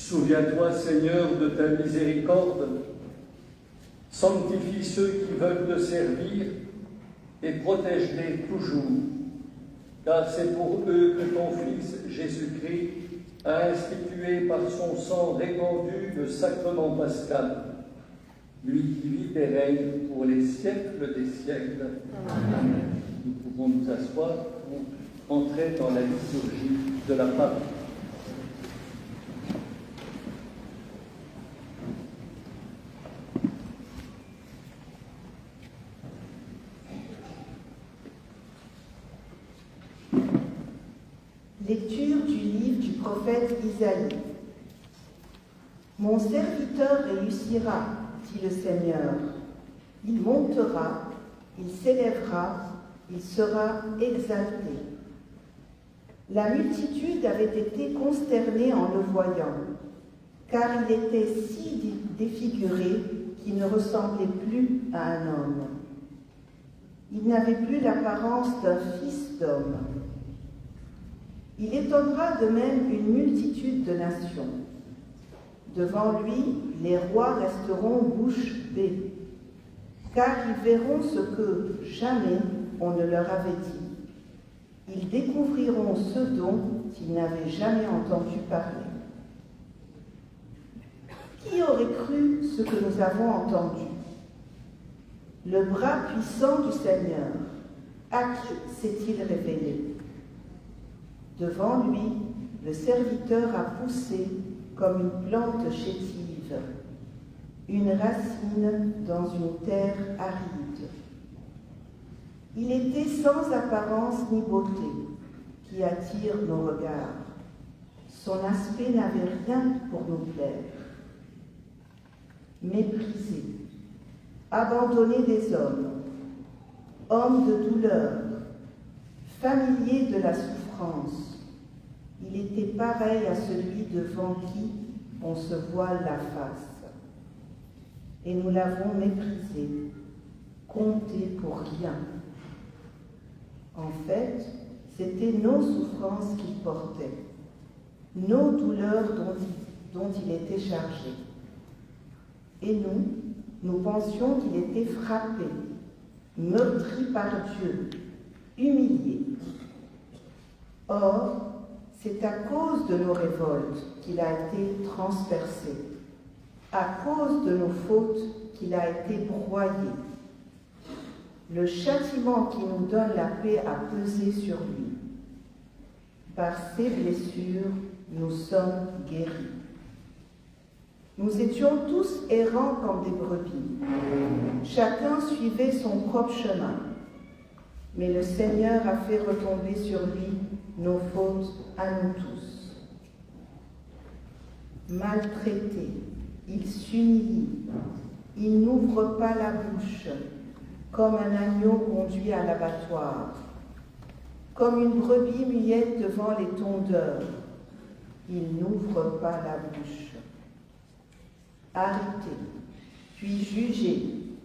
Souviens-toi, Seigneur, de ta miséricorde. Sanctifie ceux qui veulent te servir et protège-les toujours, car c'est pour eux que ton Fils Jésus-Christ a institué par son sang répandu le sacrement pascal, lui qui vit et règne pour les siècles des siècles. Amen. Nous pouvons nous asseoir pour entrer dans la liturgie de la parole. Lecture du livre du prophète Isaïe. Mon serviteur réussira, dit le Seigneur. Il montera, il s'élèvera, il sera exalté. La multitude avait été consternée en le voyant, car il était si défiguré qu'il ne ressemblait plus à un homme. Il n'avait plus l'apparence d'un fils d'homme. Il étonnera de même une multitude de nations. Devant lui, les rois resteront bouche bée, car ils verront ce que jamais on ne leur avait dit. Ils découvriront ce dont ils n'avaient jamais entendu parler. Qui aurait cru ce que nous avons entendu? Le bras puissant du Seigneur, à qui s'est-il révélé? Devant lui, le serviteur a poussé comme une plante chétive, une racine dans une terre aride. Il était sans apparence ni beauté qui attire nos regards. Son aspect n'avait rien pour nous plaire. Méprisé, abandonné des hommes, homme de douleur, familier de la souffrance, il était pareil à celui devant qui on se voile la face. Et nous l'avons méprisé, compté pour rien. En fait, c'était nos souffrances qu'il portait, nos douleurs dont il était chargé. Et nous pensions qu'il était frappé, meurtri par Dieu, humilié. Or, c'est à cause de nos révoltes qu'il a été transpercé, à cause de nos fautes qu'il a été broyé. Le châtiment qui nous donne la paix a pesé sur lui. Par ses blessures, nous sommes guéris. Nous étions tous errants comme des brebis. Chacun suivait son propre chemin. Mais le Seigneur a fait retomber sur lui nos fautes à nous tous. Maltraité, il s'humilie, il n'ouvre pas la bouche, comme un agneau conduit à l'abattoir, comme une brebis muette devant les tondeurs, il n'ouvre pas la bouche. Arrêté, puis jugé,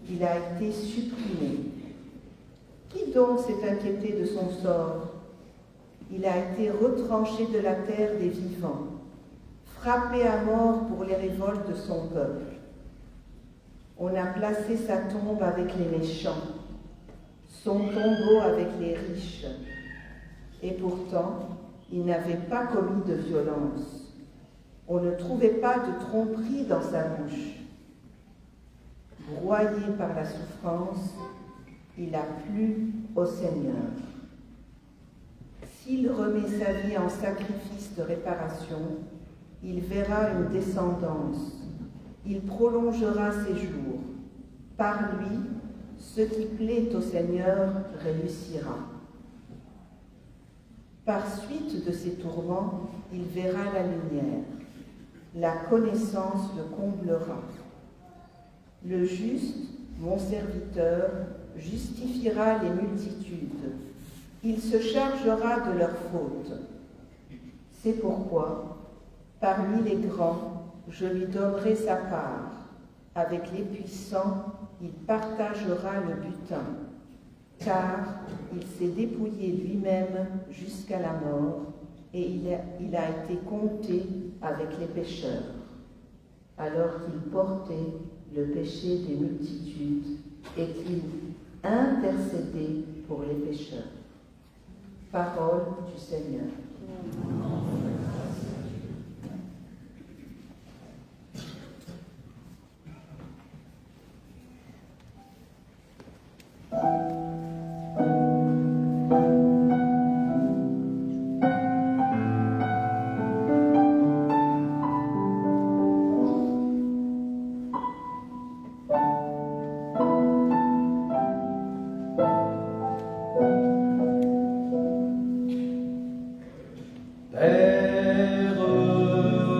il a été supprimé. Qui donc s'est inquiété de son sort? Il a été retranché de la terre des vivants, frappé à mort pour les révoltes de son peuple. On a placé sa tombe avec les méchants, son tombeau avec les riches. Et pourtant, il n'avait pas commis de violence. On ne trouvait pas de tromperie dans sa bouche. Broyé par la souffrance, il a plu au Seigneur. S'il remet sa vie en sacrifice de réparation, il verra une descendance. Il prolongera ses jours. Par lui, ce qui plaît au Seigneur réussira. Par suite de ses tourments, il verra la lumière. La connaissance le comblera. Le juste, mon serviteur, justifiera les multitudes. Il se chargera de leurs fautes. C'est pourquoi, parmi les grands, je lui donnerai sa part. Avec les puissants, il partagera le butin. Car il s'est dépouillé lui-même jusqu'à la mort. et il a été compté avec les pécheurs, alors qu'il portait le péché des multitudes et qu'il intercédait pour les pécheurs. Parole du Seigneur. Père,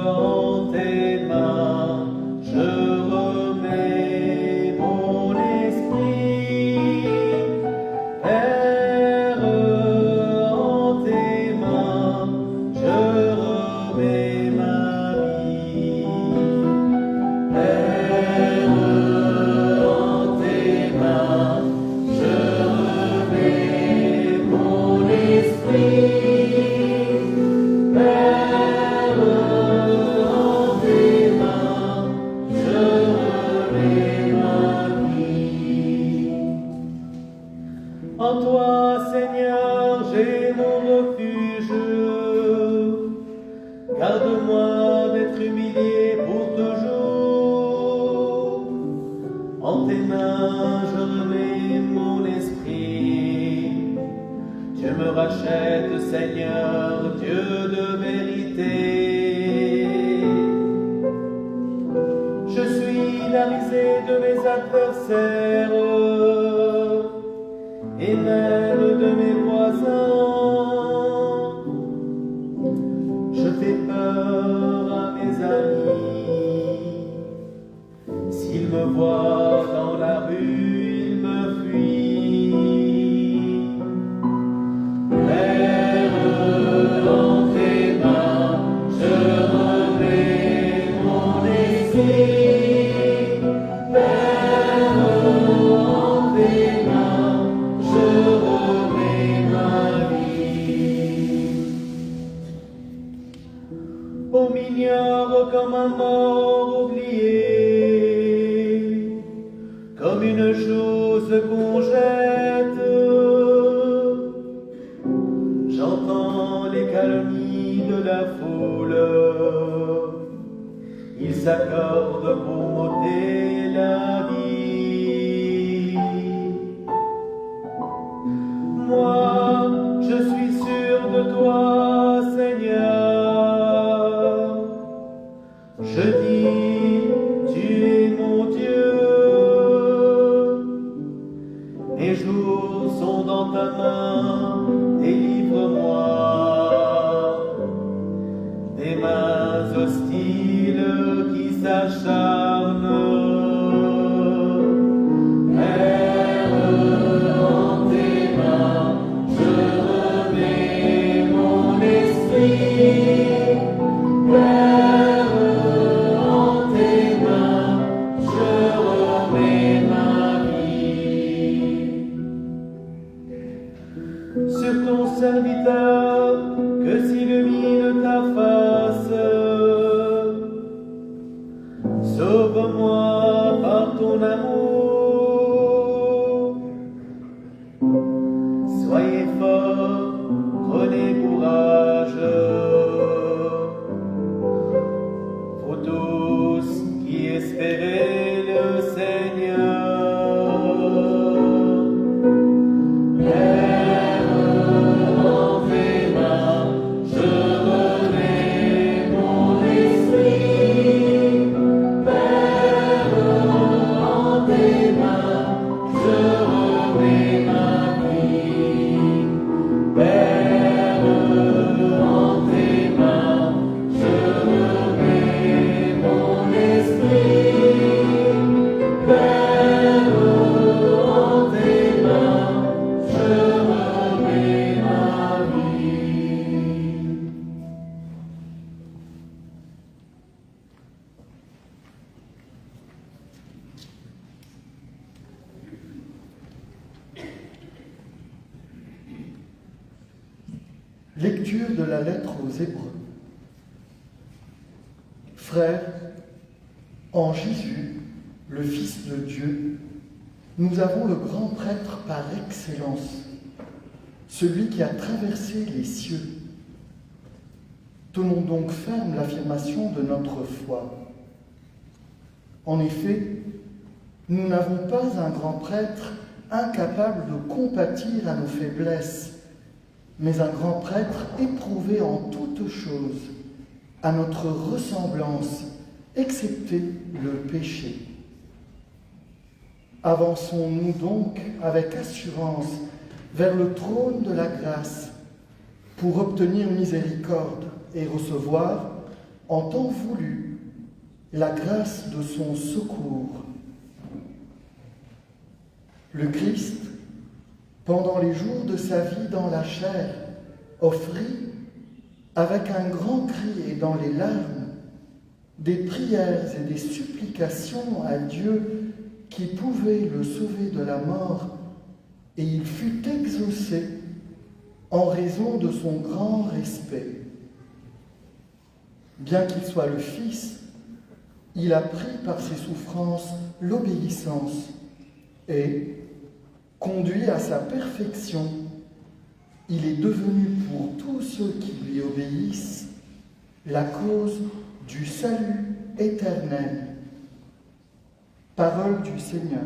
en tes mains, je remets mon esprit. Père, en tes mains, je remets ma vie. Père, en tes mains, je remets mon esprit. En toi, Seigneur, j'ai mon refuge. Garde-moi d'être humilié pour toujours. En tes mains, je remets mon esprit. Tu me rachètes, Seigneur, Dieu de vérité. Je suis la risée de mes adversaires et même de mes voisins. Je fais peur à mes amis. S'ils me voient dans la rue, ils me fuient. Père, dans tes mains, je remets mon esprit. On m'ignore comme un mort oublié, comme une chose qu'on jette. J'entends les calomnies de la foule, ils s'accordent pour m'ôter la vie. Moi, je suis sûr de toi, Seigneur. Je dis, tu es mon Dieu. Mes jours sont dans ta main, délivre-moi des mains hostiles qui s'acharnent. Sur ton serviteur que s'illumine ta face, sauve-moi par ton amour. Soyez forts, prenez courage, vous tous qui espérez le Seigneur. Esprit. Lecture de la lettre aux Hébreux. Frères, en Jésus, le Fils de Dieu, nous avons le grand prêtre par excellence, celui qui a traversé les cieux. Tenons donc ferme l'affirmation de notre foi. En effet, nous n'avons pas un grand prêtre incapable de compatir à nos faiblesses, mais un grand prêtre éprouvé en toutes choses, à notre ressemblance, excepté le péché. Avançons-nous donc avec assurance vers le trône de la grâce pour obtenir miséricorde et recevoir, en temps voulu, la grâce de son secours. Le Christ, pendant les jours de sa vie dans la chair, offrit, avec un grand cri et dans les larmes, des prières et des supplications à Dieu qui pouvait le sauver de la mort, et il fut exaucé en raison de son grand respect. Bien qu'il soit le Fils, il a pris par ses souffrances l'obéissance et, conduit à sa perfection, il est devenu pour tous ceux qui lui obéissent la cause du salut éternel. Parole du Seigneur.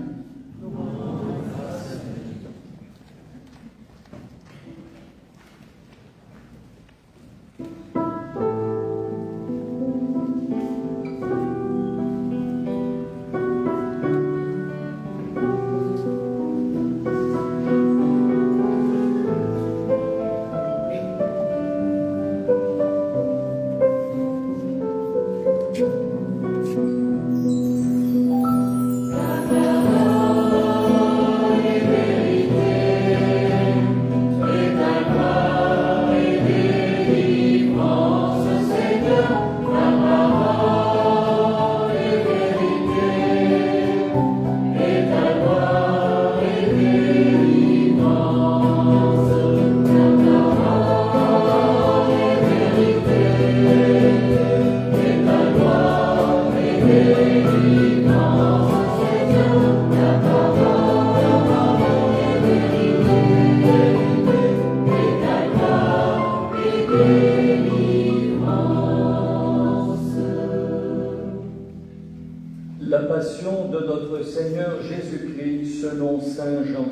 La passion de notre Seigneur Jésus-Christ selon saint Jean.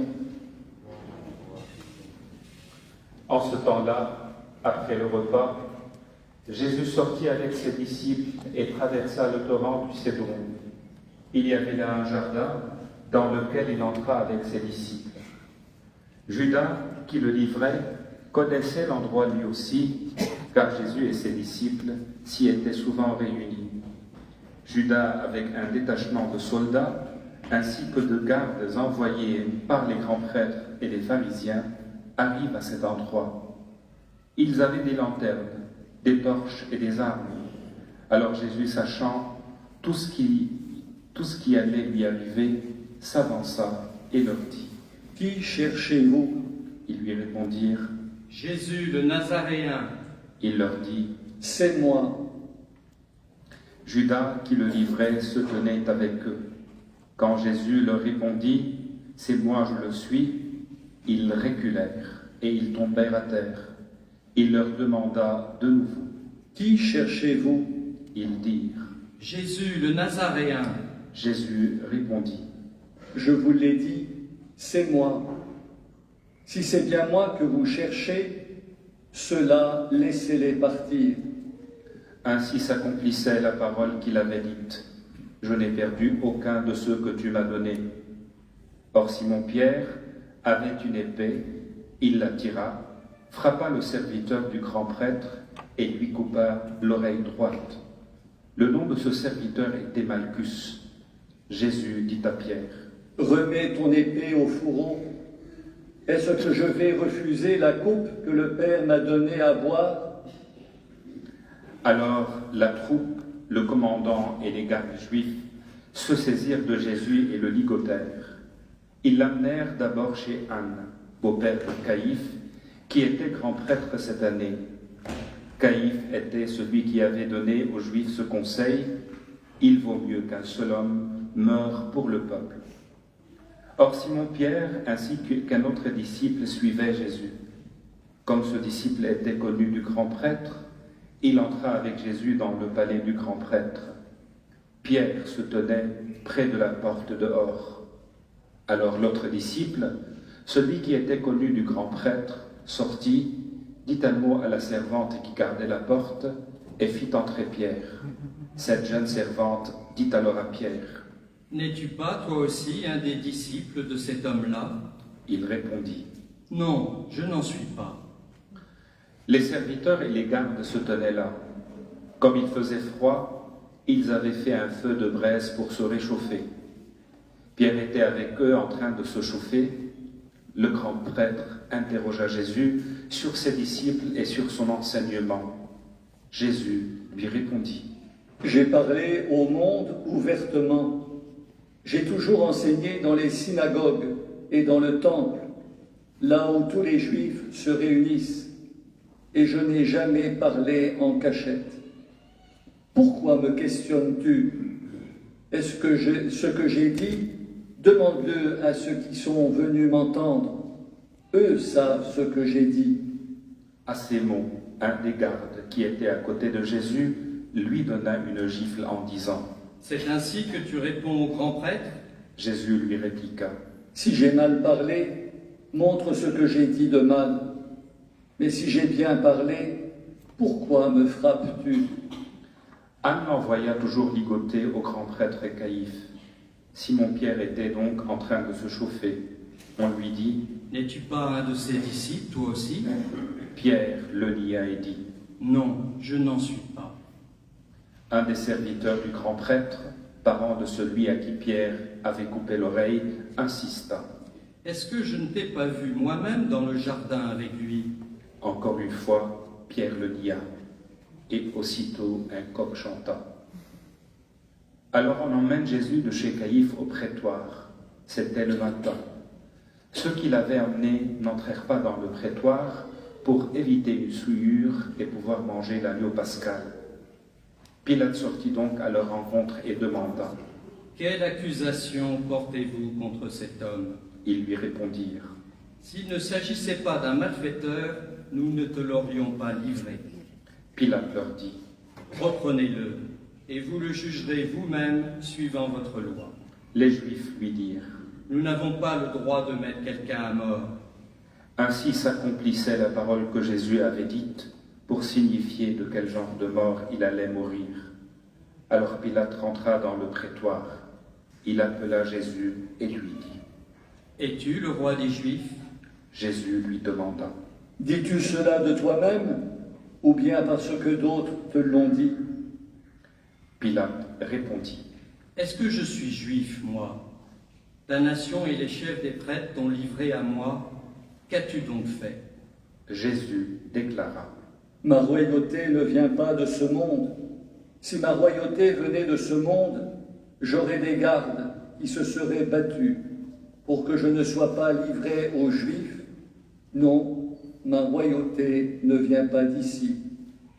En ce temps-là, après le repas, Jésus sortit avec ses disciples et traversa le torrent du Cédron. Il y avait là un jardin dans lequel il entra avec ses disciples. Judas, qui le livrait, connaissait l'endroit lui aussi, car Jésus et ses disciples s'y étaient souvent réunis. Judas, avec un détachement de soldats, ainsi que de gardes envoyés par les grands prêtres et les pharisiens, arrive à cet endroit. Ils avaient des lanternes, des torches et des armes. Alors Jésus, sachant tout ce qui allait lui arriver, s'avança et leur dit : « Qui cherchez-vous » Ils lui répondirent : « Jésus le Nazaréen. » Il leur dit : « C'est moi. » Judas, qui le livrait, se tenait avec eux. Quand Jésus leur répondit : « C'est moi, je le suis », ils reculèrent et ils tombèrent à terre. Il leur demanda de nouveau : « Qui cherchez-vous » Ils dirent : « Jésus le Nazaréen. » Jésus répondit : « Je vous l'ai dit, c'est moi. Si c'est bien moi que vous cherchez, ceux-là, laissez-les partir. » Ainsi s'accomplissait la parole qu'il avait dite : « Je n'ai perdu aucun de ceux que tu m'as donnés. » Or Simon-Pierre avait une épée, il la tira, frappa le serviteur du grand prêtre et lui coupa l'oreille droite. Le nom de ce serviteur était Malchus. Jésus dit à Pierre : « Remets ton épée au fourreau. Est-ce que je vais refuser la coupe que le Père m'a donnée à boire ?» Alors la troupe, le commandant et les gardes juifs se saisirent de Jésus et le ligotèrent. Ils l'amenèrent d'abord chez Anne, beau-père de Caïphe, Qui était grand prêtre cette année? Caïphe était celui qui avait donné aux Juifs ce conseil: il vaut mieux qu'un seul homme meure pour le peuple. Or Simon-Pierre ainsi qu'un autre disciple suivaient Jésus. Comme ce disciple était connu du grand prêtre, il entra avec Jésus dans le palais du grand prêtre. Pierre se tenait près de la porte dehors. Alors l'autre disciple, celui qui était connu du grand prêtre, sortit, dit un mot à la servante qui gardait la porte et fit entrer Pierre. Cette jeune servante dit alors à Pierre: « N'es-tu pas toi aussi un des disciples de cet homme-là » Il répondit: « Non, je n'en suis pas. » Les serviteurs et les gardes se tenaient là. Comme il faisait froid, ils avaient fait un feu de braise pour se réchauffer. Pierre était avec eux en train de se chauffer. Le grand prêtre interrogea Jésus sur ses disciples et sur son enseignement. Jésus lui répondit: « J'ai parlé au monde ouvertement. J'ai toujours enseigné dans les synagogues et dans le temple, là où tous les Juifs se réunissent, et je n'ai jamais parlé en cachette. Pourquoi me questionnes-tu? Est-ce que ce que j'ai dit, demande-le à ceux qui sont venus m'entendre. Eux savent ce que j'ai dit. » À ces mots, un des gardes qui était à côté de Jésus lui donna une gifle en disant: « C'est ainsi que tu réponds au grand prêtre » Jésus lui répliqua: « Si j'ai mal parlé, montre ce que j'ai dit de mal. Mais si j'ai bien parlé, pourquoi me frappes-tu » Anne l'envoya toujours ligoter au grand prêtre Caïphe. Simon-Pierre était donc en train de se chauffer. On lui dit: « N'es-tu pas un de ses disciples, toi aussi » Pierre le nia et dit: « Non, je n'en suis pas. » Un des serviteurs du grand prêtre, parent de celui à qui Pierre avait coupé l'oreille, insista: « Est-ce que je ne t'ai pas vu moi-même dans le jardin avec lui » Encore une fois, Pierre le nia, et aussitôt un coq chanta. Alors on emmène Jésus de chez Caïphe au prétoire. C'était le matin. Ceux qui l'avaient emmené n'entrèrent pas dans le prétoire pour éviter une souillure et pouvoir manger l'agneau pascal. Pilate sortit donc à leur rencontre et demanda: « Quelle accusation portez-vous contre cet homme » Ils lui répondirent: « S'il ne s'agissait pas d'un malfaiteur, nous ne te l'aurions pas livré. » Pilate leur dit: « Reprenez-le, et vous le jugerez vous-même suivant votre loi. » Les Juifs lui dirent: « Nous n'avons pas le droit de mettre quelqu'un à mort. » Ainsi s'accomplissait la parole que Jésus avait dite pour signifier de quel genre de mort il allait mourir. Alors Pilate rentra dans le prétoire. Il appela Jésus et lui dit: « Es-tu le roi des Juifs » Jésus lui demanda: « Dis-tu cela de toi-même, ou bien parce que d'autres te l'ont dit » Pilate répondit: « Est-ce que je suis juif, moi? Ta nation et les chefs des prêtres t'ont livré à moi. Qu'as-tu donc fait » Jésus déclara: « Ma royauté ne vient pas de ce monde. Si ma royauté venait de ce monde, j'aurais des gardes qui se seraient battus pour que je ne sois pas livré aux Juifs. Non, ma royauté ne vient pas d'ici. »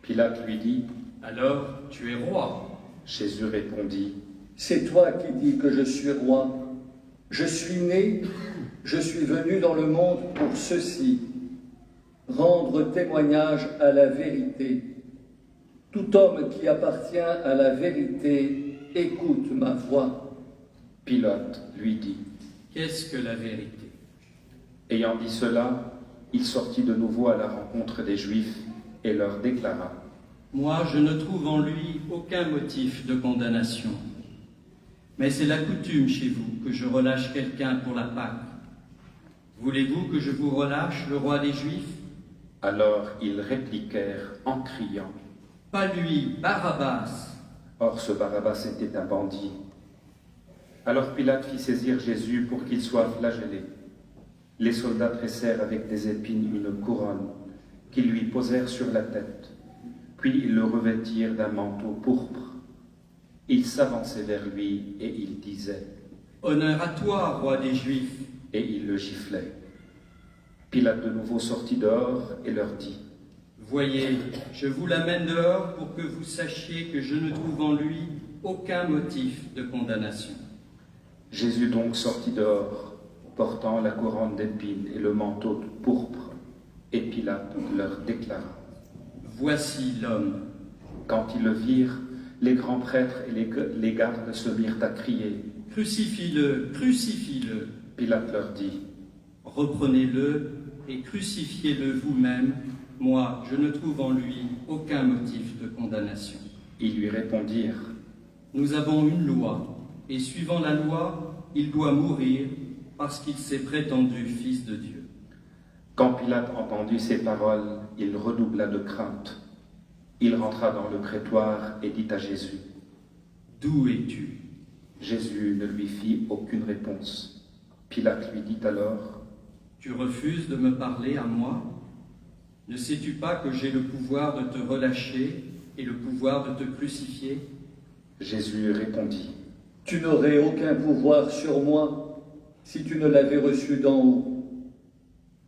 Pilate lui dit: « Alors, tu es roi » Jésus répondit: « C'est toi qui dis que je suis roi. Je suis né, je suis venu dans le monde pour ceci, rendre témoignage à la vérité. Tout homme qui appartient à la vérité écoute ma voix. » Pilate lui dit: « Qu'est-ce que la vérité » Ayant dit cela, il sortit de nouveau à la rencontre des Juifs et leur déclara: « Moi, je ne trouve en lui aucun motif de condamnation. Mais c'est la coutume chez vous que je relâche quelqu'un pour la Pâque. Voulez-vous que je vous relâche, le roi des Juifs » Alors ils répliquèrent en criant: « Pas lui, Barabbas » Or ce Barabbas était un bandit. Alors Pilate fit saisir Jésus pour qu'il soit flagellé. Les soldats tressèrent avec des épines une couronne qu'ils lui posèrent sur la tête, puis ils le revêtirent d'un manteau pourpre. Ils s'avançaient vers lui et ils disaient: « Honneur à toi, roi des Juifs » et ils le giflaient. Pilate de nouveau sortit dehors et leur dit, Voyez, je vous l'amène dehors pour que vous sachiez que je ne trouve en lui aucun motif de condamnation. Jésus donc sortit dehors, portant la couronne d'épines et le manteau de pourpre, et Pilate leur déclara. Voici l'homme. Quand ils le virent, les grands prêtres et les gardes se mirent à crier. Crucifie-le, crucifie-le. Pilate leur dit, Reprenez-le et crucifiez-le vous-même. Moi, je ne trouve en lui aucun motif de condamnation. ils lui répondirent, Nous avons une loi, et suivant la loi, il doit mourir parce qu'il s'est prétendu fils de Dieu. Quand Pilate entendit ces paroles, il redoubla de crainte. Il rentra dans le prétoire et dit à Jésus. D'où es-tu? Jésus ne lui fit aucune réponse. Pilate lui dit alors, Tu refuses de me parler à moi? Ne sais-tu pas que j'ai le pouvoir de te relâcher et le pouvoir de te crucifier? Jésus répondit, Tu n'aurais aucun pouvoir sur moi si tu ne l'avais reçu d'en haut.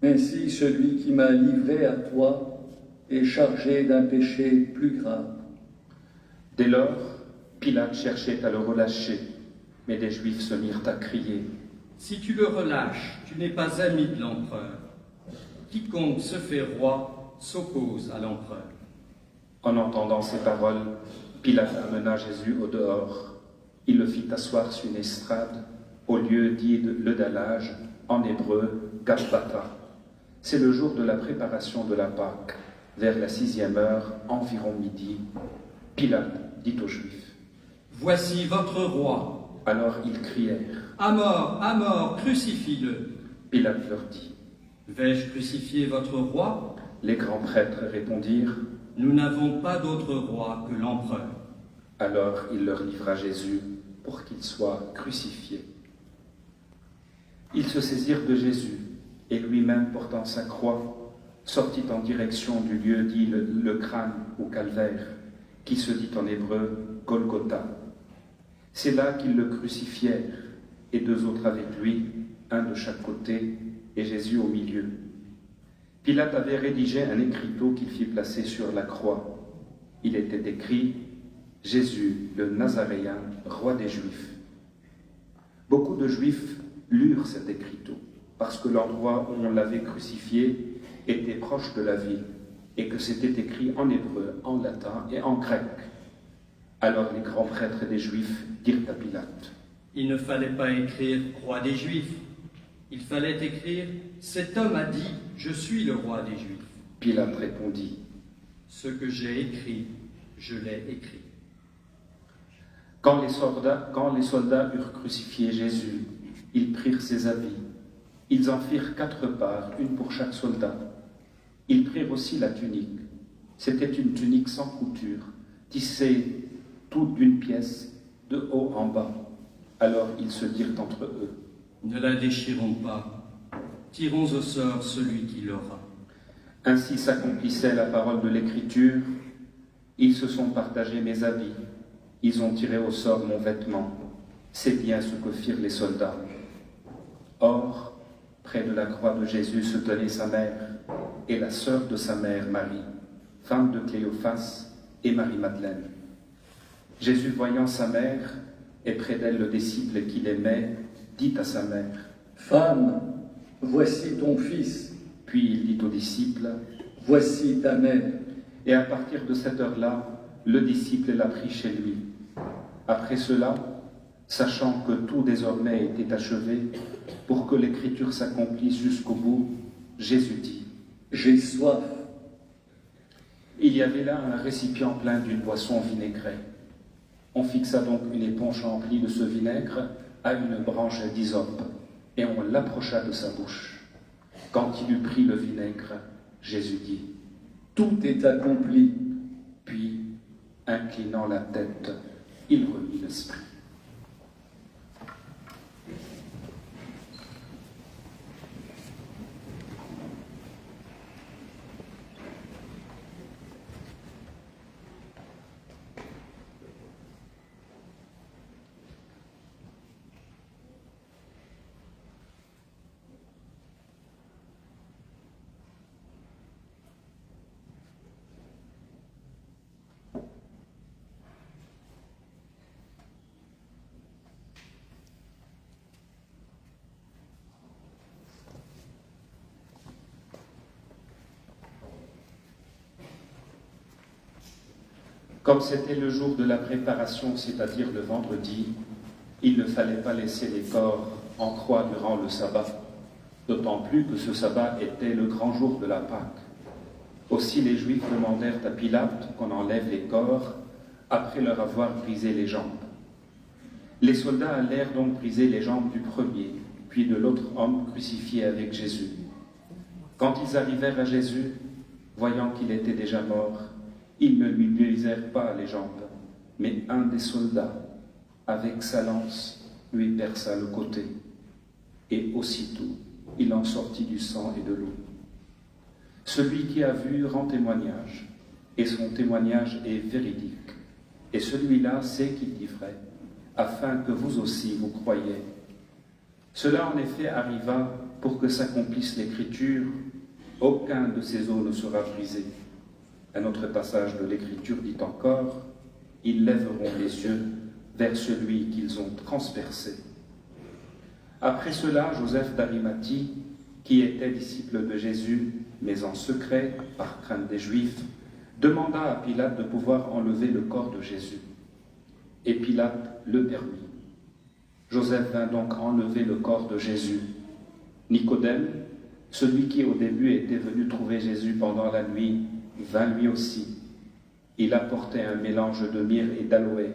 Ainsi, celui qui m'a livré à toi est chargé d'un péché plus grave. Dès lors, Pilate cherchait à le relâcher, mais des Juifs se mirent à crier. Si tu le relâches, tu n'es pas ami de l'empereur. Quiconque se fait roi s'oppose à l'empereur. En entendant ces paroles, Pilate amena Jésus au dehors. Il le fit asseoir sur une estrade, au lieu dit le dallage, en hébreu, Gabbatha. C'est le jour de la préparation de la Pâque. Vers la 6e heure, environ midi, Pilate dit aux Juifs. Voici votre roi. Alors ils crièrent. À mort, crucifie-le. Pilate leur dit. Vais-je crucifier votre roi? Les grands prêtres répondirent. Nous n'avons pas d'autre roi que l'empereur. Alors il leur livra Jésus pour qu'il soit crucifié. Ils se saisirent de Jésus et lui-même portant sa croix, sortit en direction du lieu dit le crâne ou calvaire, qui se dit en hébreu Golgotha. C'est là qu'ils le crucifièrent, et 2 autres avec lui, un de chaque côté, et Jésus au milieu. Pilate avait rédigé un écriteau qu'il fit placer sur la croix. Il était écrit « Jésus, le Nazaréen, roi des Juifs ». Beaucoup de Juifs lurent cet écriteau, parce que l'endroit où on l'avait crucifié était proche de la ville, et que c'était écrit en hébreu, en latin et en grec. Alors les grands prêtres des Juifs dirent à Pilate, Il ne fallait pas écrire roi des Juifs. Il fallait écrire cet homme a dit je suis le roi des Juifs. Pilate répondit, Ce que j'ai écrit, je l'ai écrit. Quand les soldats eurent crucifié Jésus, ils prirent ses habits. Ils en firent 4 parts, une pour chaque soldat. Ils prirent aussi la tunique. C'était une tunique sans couture, tissée toute d'une pièce, de haut en bas. Alors ils se dirent entre eux. Ne la déchirons pas. Tirons au sort celui qui l'aura. Ainsi s'accomplissait la parole de l'Écriture. Ils se sont partagés mes habits. Ils ont tiré au sort mon vêtement. C'est bien ce que firent les soldats. Or, près de la croix de Jésus se tenait sa mère et la sœur de sa mère, Marie, femme de Cléophas et Marie-Madeleine. Jésus, voyant sa mère et près d'elle le disciple qu'il aimait, dit à sa mère, « Femme, voici ton fils, puis il dit au disciple, voici ta mère. » Et à partir de cette heure-là, le disciple l'a pris chez lui. Après cela, sachant que tout désormais était achevé, pour que l'écriture s'accomplisse jusqu'au bout, Jésus dit, « J'ai soif. » Il y avait là un récipient plein d'une boisson vinaigrée. On fixa donc une éponge remplie de ce vinaigre à une branche d'hysope, et on l'approcha de sa bouche. Quand il eut pris le vinaigre, Jésus dit, « Tout est accompli. » Puis, inclinant la tête, il remit l'esprit. Comme c'était le jour de la préparation, c'est-à-dire le vendredi, il ne fallait pas laisser les corps en croix durant le sabbat, d'autant plus que ce sabbat était le grand jour de la Pâque. Aussi les Juifs demandèrent à Pilate qu'on enlève les corps après leur avoir brisé les jambes. Les soldats allèrent donc briser les jambes du premier, puis de l'autre homme crucifié avec Jésus. Quand ils arrivèrent à Jésus, voyant qu'il était déjà mort, ils ne lui brisèrent pas les jambes, mais un des soldats, avec sa lance, lui perça le côté. Et aussitôt, il en sortit du sang et de l'eau. Celui qui a vu rend témoignage, et son témoignage est véridique. Et celui-là sait qu'il dit vrai, afin que vous aussi vous croyiez. Cela en effet arriva pour que s'accomplisse l'Écriture, aucun de ces os ne sera brisé. Un autre passage de l'Écriture dit encore, ils lèveront les yeux vers celui qu'ils ont transpercé. Après cela, Joseph d'Arimathie, qui était disciple de Jésus, mais en secret, par crainte des Juifs, demanda à Pilate de pouvoir enlever le corps de Jésus. Et Pilate le permit. Joseph vint donc enlever le corps de Jésus. Nicodème, celui qui au début était venu trouver Jésus pendant la nuit, vint lui aussi. Il apportait un mélange de myrrhe et d'aloès,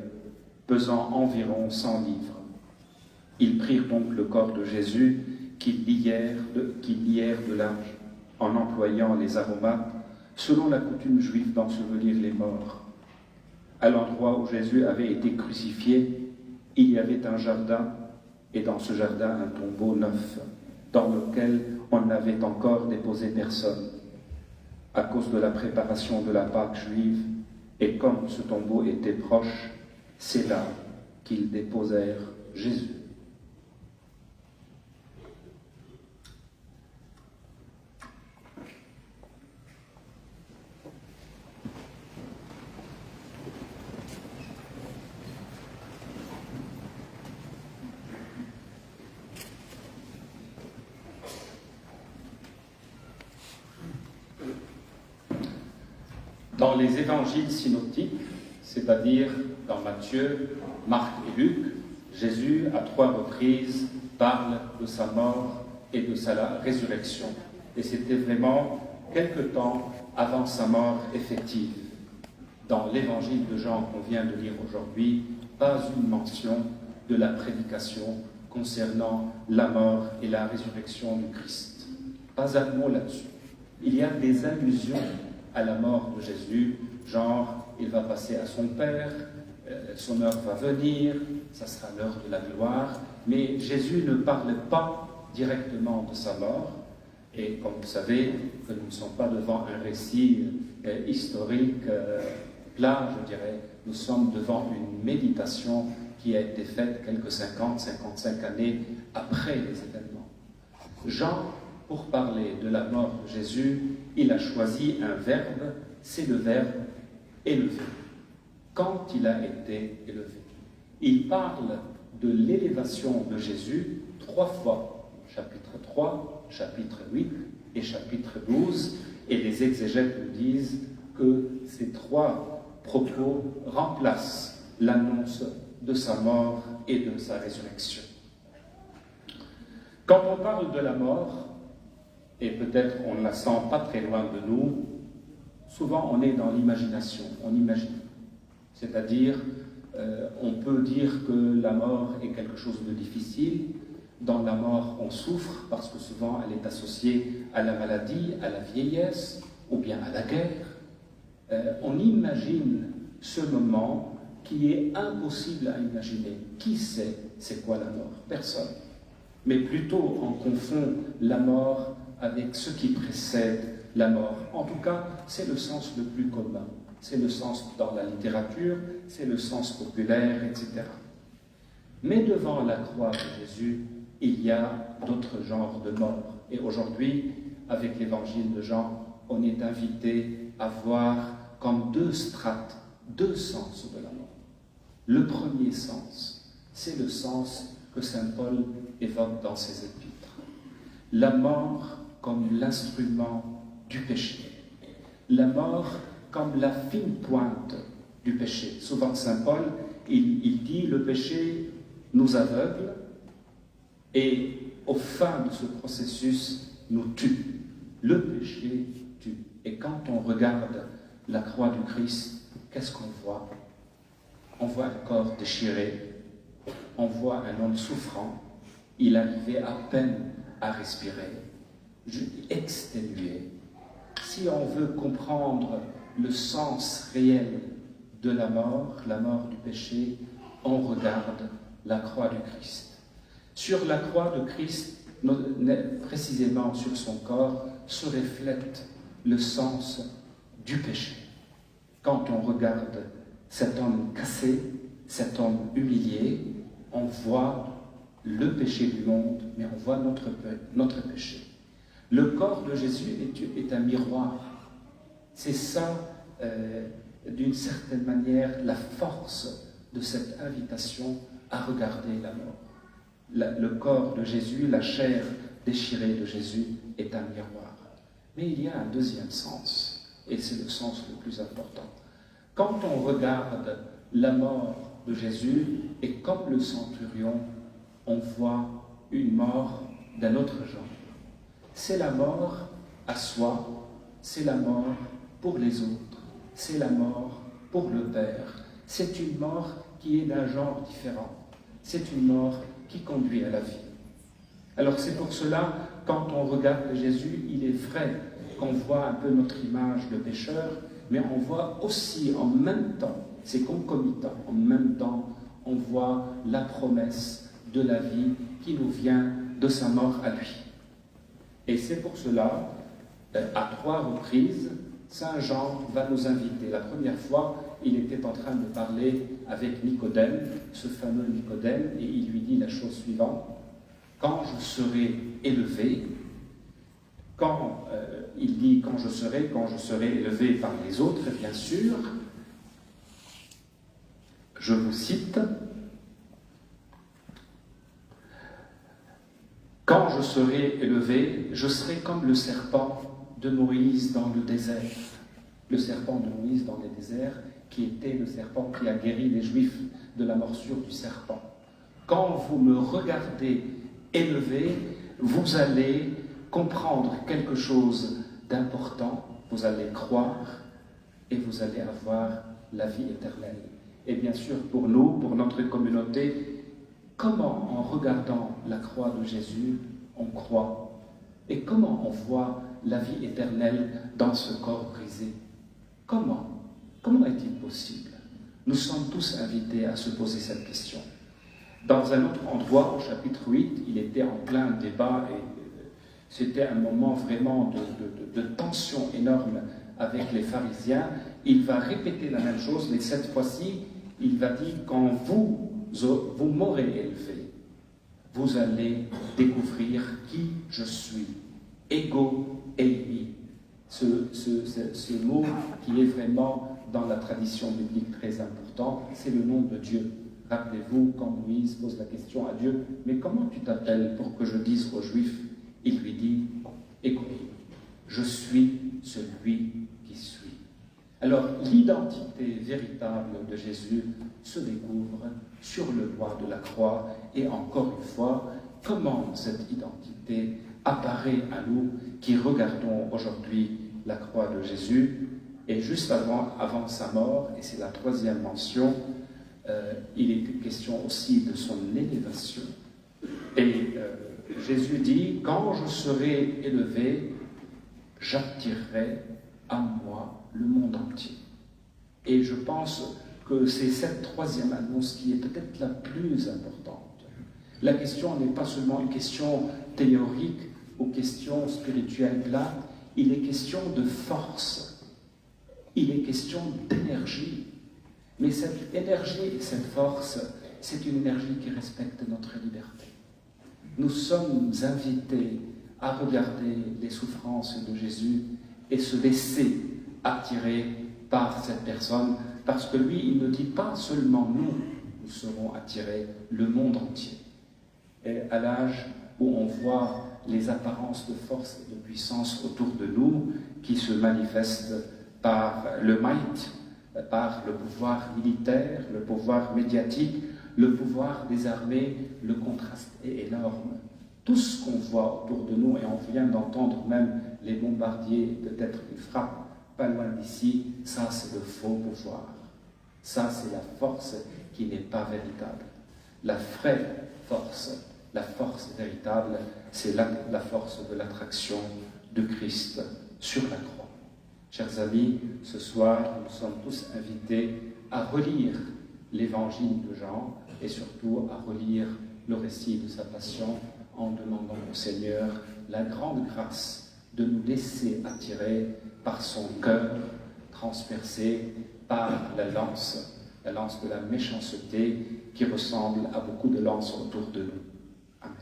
pesant environ 100 livres. Ils prirent donc le corps de Jésus qu'ils lièrent de linge, en employant les aromates, selon la coutume juive d'ensevelir les morts. À l'endroit où Jésus avait été crucifié, il y avait un jardin, et dans ce jardin un tombeau neuf, dans lequel on n'avait encore déposé personne. À cause de la préparation de la Pâque juive, et comme ce tombeau était proche, c'est là qu'ils déposèrent Jésus. Dans les évangiles synoptiques, c'est-à-dire dans Matthieu, Marc et Luc, Jésus, à 3 reprises, parle de sa mort et de sa résurrection. Et c'était vraiment quelque temps avant sa mort effective. Dans l'évangile de Jean qu'on vient de lire aujourd'hui, pas une mention de la prédication concernant la mort et la résurrection du Christ. Pas un mot là-dessus. Il y a des allusions à la mort de Jésus, genre, il va passer à son Père, son heure va venir, ça sera l'heure de la gloire, mais Jésus ne parle pas directement de sa mort, et comme vous savez, que nous ne sommes pas devant un récit historique plat, je dirais, nous sommes devant une méditation qui a été faite quelques 50-55 années après les événements. Jean, pour parler de la mort de Jésus, il a choisi un verbe, c'est le verbe élevé. Quand il a été élevé. Il parle de l'élévation de Jésus 3 fois, chapitre 3, chapitre 8 et chapitre 12, et les exégètes nous disent que ces 3 propos remplacent l'annonce de sa mort et de sa résurrection. Quand on parle de la mort, et peut-être on ne la sent pas très loin de nous, souvent on est dans l'imagination, on imagine. C'est-à-dire, on peut dire que la mort est quelque chose de difficile. Dans la mort, on souffre parce que souvent elle est associée à la maladie, à la vieillesse ou bien à la guerre. On imagine ce moment qui est impossible à imaginer. Qui sait c'est quoi la mort? Personne. Mais plutôt on confond la mort avec ce qui précède la mort. En tout cas, c'est le sens le plus commun. C'est le sens dans la littérature, c'est le sens populaire, etc. Mais devant la croix de Jésus, il y a d'autres genres de morts. Et aujourd'hui, avec l'évangile de Jean, on est invité à voir comme 2 strates, 2 sens de la mort. Le premier sens, c'est le sens que saint Paul évoque dans ses épîtres. La mort comme l'instrument du péché. La mort comme la fine pointe du péché. Souvent, Saint Paul, il dit le péché nous aveugle et au fin de ce processus nous tue. Le péché tue. Et quand on regarde la croix du Christ, qu'est-ce qu'on voit? On voit un corps déchiré, on voit un homme souffrant, il arrivait à peine à respirer, exténué. Si on veut comprendre le sens réel de la mort du péché, on regarde la croix du Christ. Sur la croix de Christ, précisément sur son corps, se reflète le sens du péché. Quand on regarde cet homme cassé, cet homme humilié, on voit le péché du monde, mais on voit notre péché. Le corps de Jésus est un miroir. C'est ça, d'une certaine manière, la force de cette invitation à regarder la mort. Le corps de Jésus, la chair déchirée de Jésus est un miroir. Mais il y a un deuxième sens, et c'est le sens le plus important. Quand on regarde la mort de Jésus, et comme le centurion, on voit une mort d'un autre genre. C'est la mort à soi, c'est la mort pour les autres, c'est la mort pour le Père. C'est une mort qui est d'un genre différent. C'est une mort qui conduit à la vie. Alors c'est pour cela, quand on regarde Jésus, il est vrai qu'on voit un peu notre image de pécheur, mais on voit aussi en même temps, c'est concomitant, en même temps, on voit la promesse de la vie qui nous vient de sa mort à lui. Et c'est pour cela, à 3 reprises, Saint Jean va nous inviter. La première fois, il était en train de parler avec Nicodème, ce fameux Nicodème, et il lui dit la chose suivante: quand je serai élevé, il dit quand je serai élevé par les autres, bien sûr, je vous cite, quand je serai élevé, je serai comme le serpent de Moïse dans le désert. Le serpent de Moïse dans le désert, qui était le serpent qui a guéri les Juifs de la morsure du serpent. Quand vous me regardez élevé, vous allez comprendre quelque chose d'important, vous allez croire et vous allez avoir la vie éternelle. Et bien sûr, pour nous, pour notre communauté, comment en regardant la croix de Jésus, on croit? Et comment on voit la vie éternelle dans ce corps brisé? Comment est-il possible? Nous sommes tous invités à se poser cette question. Dans un autre endroit, au chapitre 8, il était en plein débat et c'était un moment vraiment de tension énorme avec les pharisiens. Il va répéter la même chose, mais cette fois-ci, il va dire: quand vous m'aurez élevé, vous allez découvrir qui je suis. Ego eimi. Ce mot qui est vraiment dans la tradition biblique très important, c'est le nom de Dieu. Rappelez-vous, quand Moïse pose la question à Dieu: mais comment tu t'appelles pour que je dise aux Juifs? Il lui dit: Ego eimi. Je suis celui qui suis. Alors, l'identité véritable de Jésus se découvre sur le bois de la croix. Et encore une fois, comment cette identité apparaît à nous qui regardons aujourd'hui la croix de Jésus. Et juste avant sa mort, et c'est la troisième mention, il est question aussi de son élévation. Et Jésus dit: quand je serai élevé, j'attirerai à moi le monde entier. Et je pense que c'est cette troisième annonce qui est peut-être la plus importante. La question n'est pas seulement une question théorique ou question spirituelle plate, il est question de force, il est question d'énergie. Mais cette énergie et cette force, c'est une énergie qui respecte notre liberté. Nous sommes invités à regarder les souffrances de Jésus et se laisser attirer par cette personne, parce que lui, il ne dit pas seulement nous serons attirés, le monde entier. Et à l'âge où on voit les apparences de force et de puissance autour de nous qui se manifestent par le might, par le pouvoir militaire, le pouvoir médiatique, le pouvoir des armées. Le contraste est énorme. Tout ce qu'on voit autour de nous, et on vient d'entendre même les bombardiers, peut-être une frappe pas loin d'ici, ça c'est le faux pouvoir. Ça c'est la force qui n'est pas véritable. La vraie force, la force véritable, c'est la force de l'attraction de Christ sur la croix. Chers amis, ce soir, nous sommes tous invités à relire l'évangile de Jean et surtout à relire le récit de sa passion en demandant au Seigneur la grande grâce de nous laisser attirer par son cœur transpercé par la lance de la méchanceté qui ressemble à beaucoup de lances autour de nous. Amen.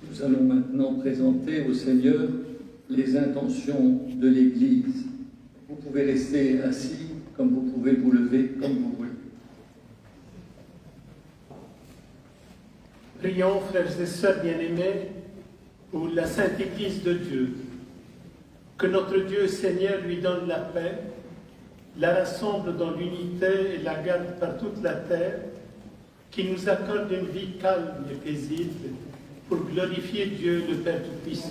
Nous allons maintenant présenter au Seigneur les intentions de l'Église. Vous pouvez rester assis, comme vous pouvez vous lever, comme vous voulez. Prions, frères et sœurs bien-aimés, pour la Sainte Église de Dieu. Que notre Dieu Seigneur lui donne la paix, la rassemble dans l'unité et la garde par toute la terre, qui nous accorde une vie calme et paisible, pour glorifier Dieu le Père Tout-Puissant.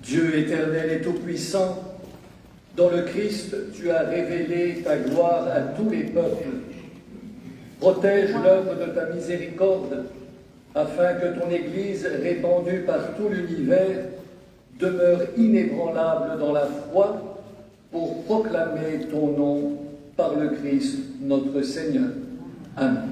Dieu éternel et tout-puissant, dans le Christ, tu as révélé ta gloire à tous les peuples. Protège l'œuvre de ta miséricorde, afin que ton Église, répandue par tout l'univers, demeure inébranlable dans la foi pour proclamer ton nom par le Christ notre Seigneur. Amen.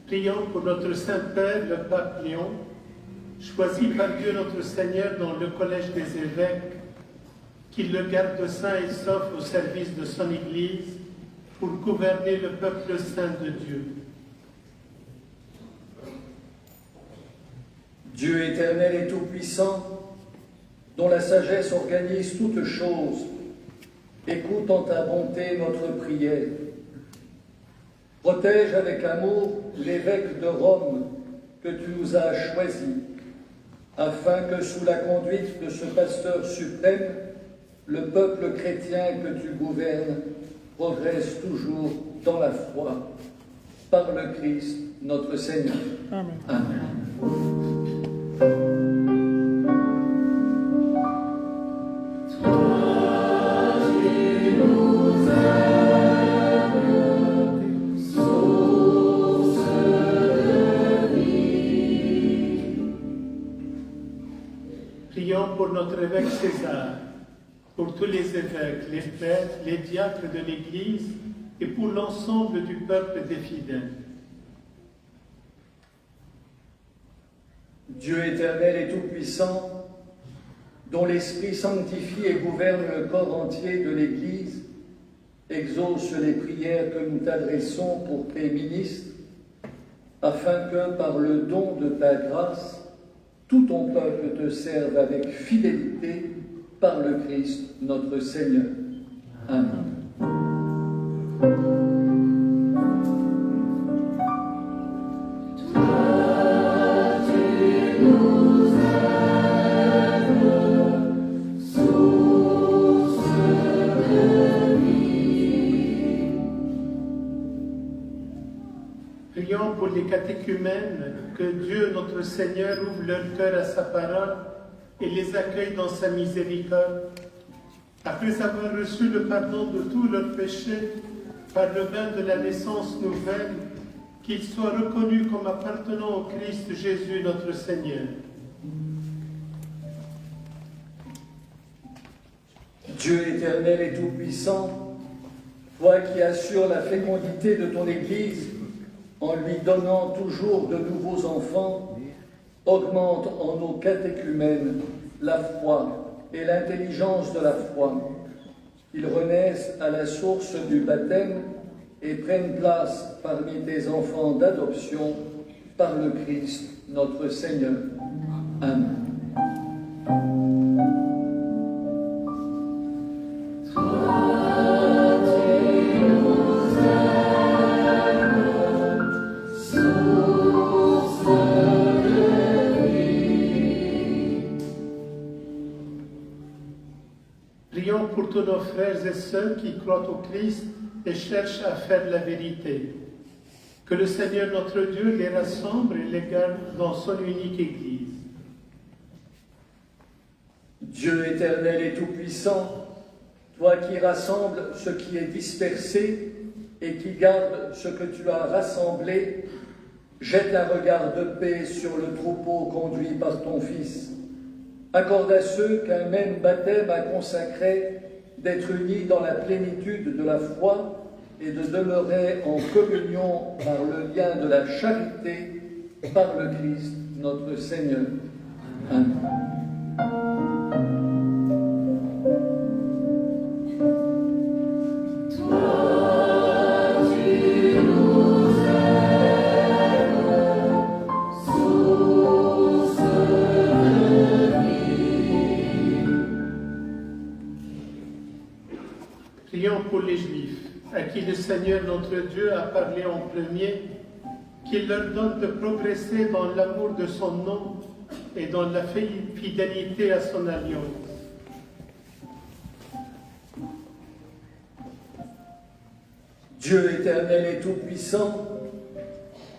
Prions pour notre Saint-Père, le Pape Léon, choisi par Dieu notre Seigneur dans le collège des évêques, qu'il le garde saint et sauf au service de son Église pour gouverner le peuple saint de Dieu. Dieu éternel et tout-puissant, dont la sagesse organise toutes choses, écoute en ta bonté notre prière. Protège avec amour l'évêque de Rome que tu nous as choisi, afin que sous la conduite de ce pasteur suprême, le peuple chrétien que tu gouvernes progresse toujours dans la foi, par le Christ notre Seigneur. Amen. Amen. Prions pour notre évêque César, pour tous les évêques, les prêtres, les diacres de l'Église et pour l'ensemble du peuple des fidèles. Dieu éternel et tout-puissant, dont l'Esprit sanctifie et gouverne le corps entier de l'Église, exauce les prières que nous t'adressons pour tes ministres, afin que, par le don de ta grâce, tout ton peuple te serve avec fidélité par le Christ notre Seigneur. Amen. les catéchumènes, que Dieu notre Seigneur ouvre leur cœur à sa parole et les accueille dans sa miséricorde. Après avoir reçu le pardon de tous leurs péchés par le bain de la naissance nouvelle, qu'ils soient reconnus comme appartenant au Christ Jésus notre Seigneur. Dieu éternel et tout-puissant, toi qui assures la fécondité de ton Église en lui donnant toujours de nouveaux enfants, augmente en nos catéchumènes la foi et l'intelligence de la foi, qu'ils renaissent à la source du baptême et prennent place parmi tes enfants d'adoption par le Christ notre Seigneur. Amen. Prions pour tous nos frères et sœurs qui croient au Christ et cherchent à faire la vérité. Que le Seigneur notre Dieu les rassemble et les garde dans son unique Église. Dieu éternel et tout-puissant, toi qui rassembles ce qui est dispersé et qui garde ce que tu as rassemblé, jette un regard de paix sur le troupeau conduit par ton Fils. Accorde à ceux qu'un même baptême a consacré d'être unis dans la plénitude de la foi et de demeurer en communion par le lien de la charité, par le Christ notre Seigneur. Amen. Prions pour les Juifs, à qui le Seigneur notre Dieu a parlé en premier, qu'il leur donne de progresser dans l'amour de son nom et dans la fidélité à son alliance. Dieu éternel et tout-puissant,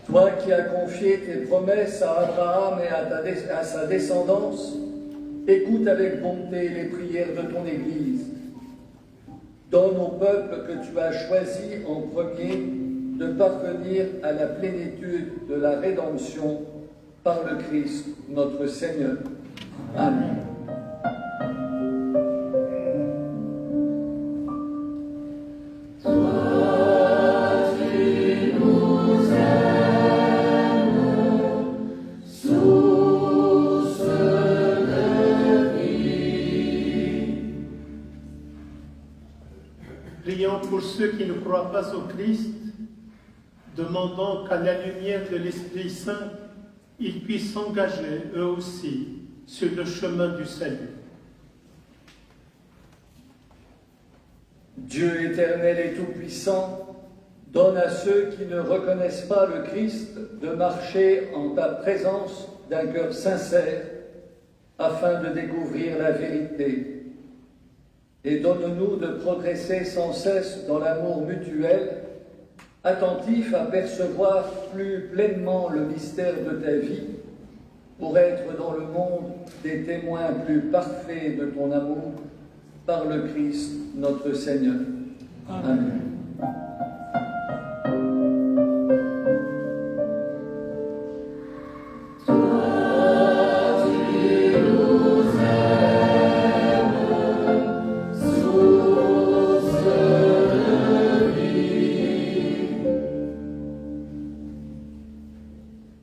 toi qui as confié tes promesses à Abraham et à sa descendance, écoute avec bonté les prières de ton Église. Donne au peuple que tu as choisi en premier de parvenir à la plénitude de la rédemption par le Christ notre Seigneur. Amen. Prions pour ceux qui ne croient pas au Christ, demandant qu'à la lumière de l'Esprit Saint, ils puissent s'engager eux aussi sur le chemin du salut. Dieu éternel et tout-puissant, donne à ceux qui ne reconnaissent pas le Christ de marcher en ta présence d'un cœur sincère afin de découvrir la vérité. Et donne-nous de progresser sans cesse dans l'amour mutuel, attentifs à percevoir plus pleinement le mystère de ta vie, pour être dans le monde des témoins plus parfaits de ton amour, par le Christ notre Seigneur. Amen.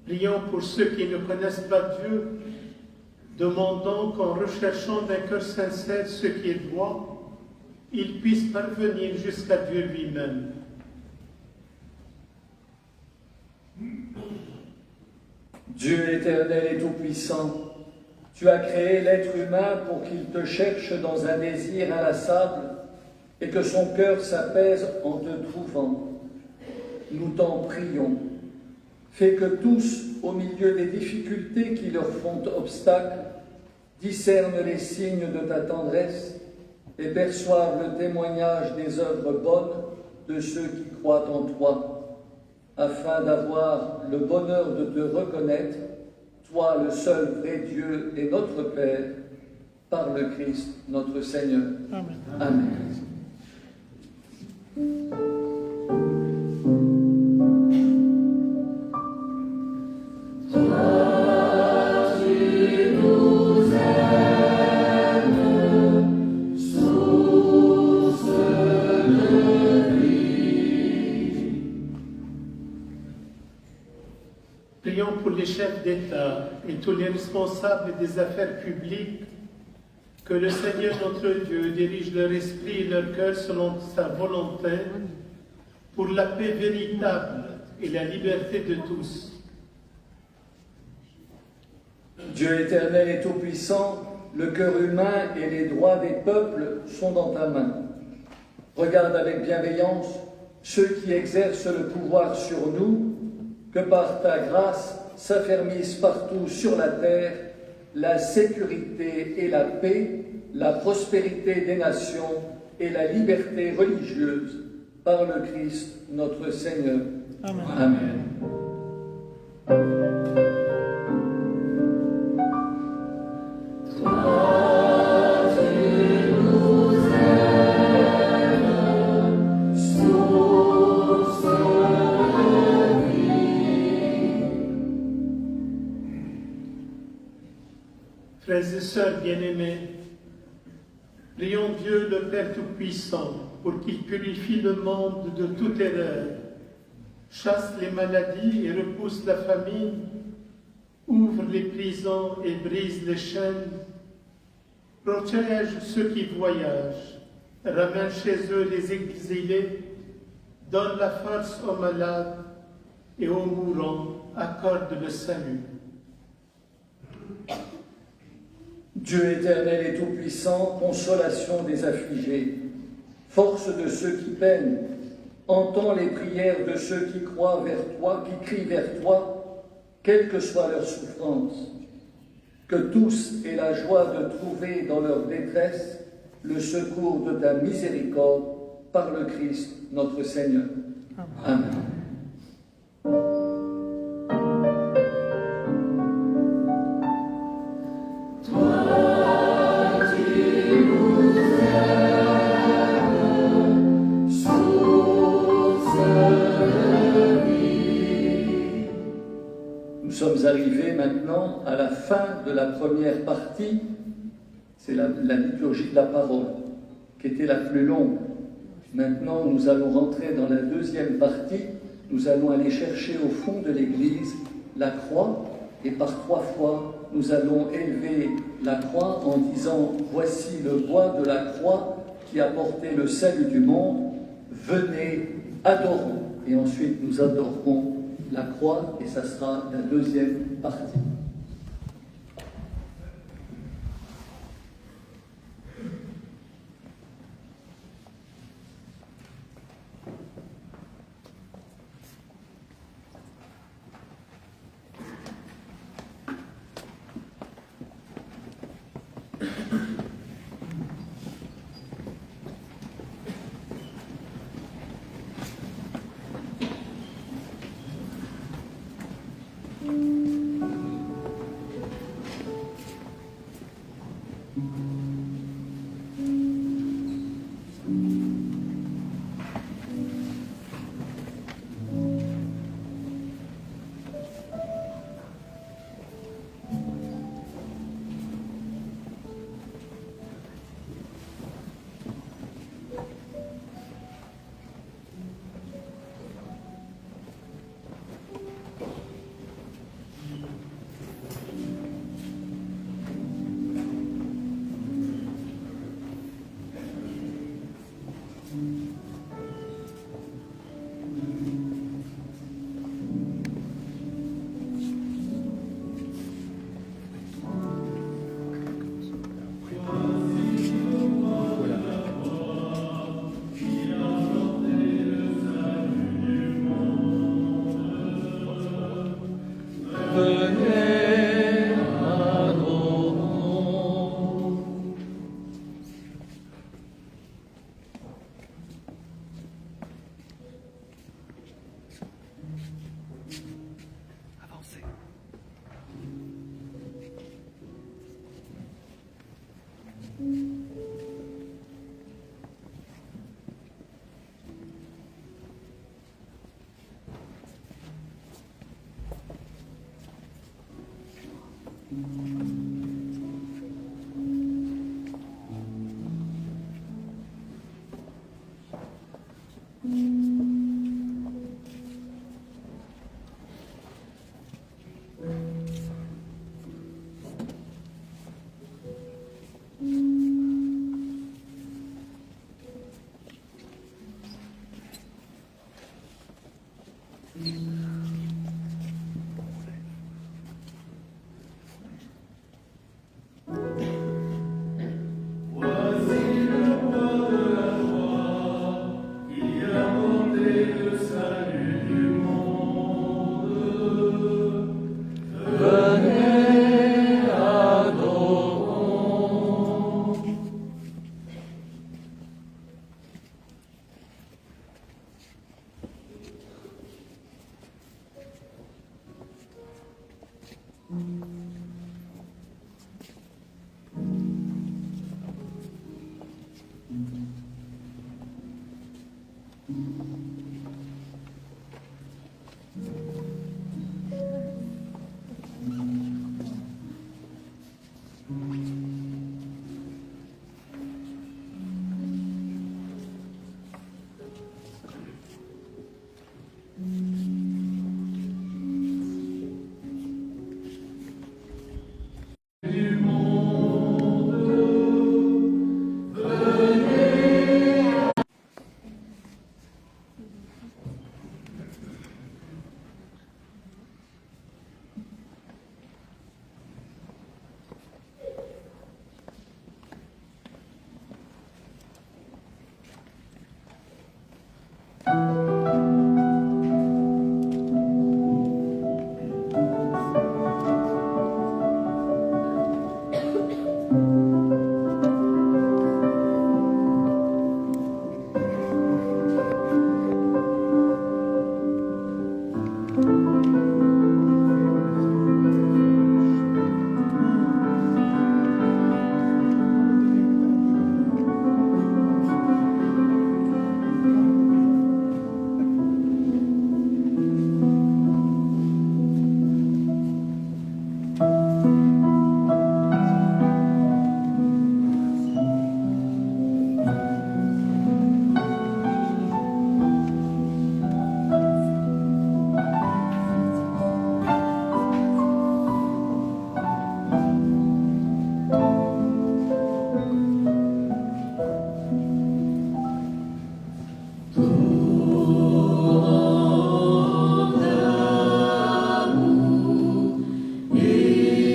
Prions pour ceux qui ne connaissent pas Dieu, demandant qu'en recherchant d'un cœur sincère ce qui est droit, ils puissent parvenir jusqu'à Dieu lui-même. Dieu éternel et tout-puissant, tu as créé l'être humain pour qu'il te cherche dans un désir inlassable et que son cœur s'apaise en te trouvant. Nous t'en prions. Fais que tous, au milieu des difficultés qui leur font obstacle, discernent les signes de ta tendresse et perçoivent le témoignage des œuvres bonnes de ceux qui croient en toi. afin d'avoir le bonheur de te reconnaître, toi le seul vrai Dieu et notre Père, par le Christ notre Seigneur. Amen. Amen. Prions pour les chefs d'État et tous les responsables des affaires publiques, que le Seigneur notre Dieu dirige leur esprit et leur cœur selon sa volonté, pour la paix véritable et la liberté de tous. Dieu éternel et tout-puissant, le cœur humain et les droits des peuples sont dans ta main. Regarde avec bienveillance ceux qui exercent le pouvoir sur nous, que par ta grâce s'affermissent partout sur la terre la sécurité et la paix, la prospérité des nations et la liberté religieuse, par le Christ notre Seigneur. Amen. Amen. Frères et sœurs bien-aimés, prions Dieu le Père Tout-Puissant pour qu'il purifie le monde de toute erreur, chasse les maladies et repousse la famine, ouvre les prisons et brise les chaînes, protège ceux qui voyagent, ramène chez eux les exilés, donne la force aux malades et aux mourants, accorde le salut. Dieu éternel et tout-puissant, consolation des affligés, force de ceux qui peinent, entends les prières de ceux qui croient vers toi, qui crient vers toi, quelle que soit leur souffrance. Que tous aient la joie de trouver dans leur détresse le secours de ta miséricorde par le Christ notre Seigneur. Amen. Nous sommes arrivés maintenant à la fin de la première partie, c'est la liturgie de la parole, qui était la plus longue. Maintenant, nous allons rentrer dans la deuxième partie, nous allons aller chercher au fond de l'Église la croix, et par 3 fois, nous allons élever la croix en disant « Voici le bois de la croix qui a porté le salut du monde, venez, adorons ». Et ensuite, nous adorerons la croix, et ça sera la deuxième partie. Et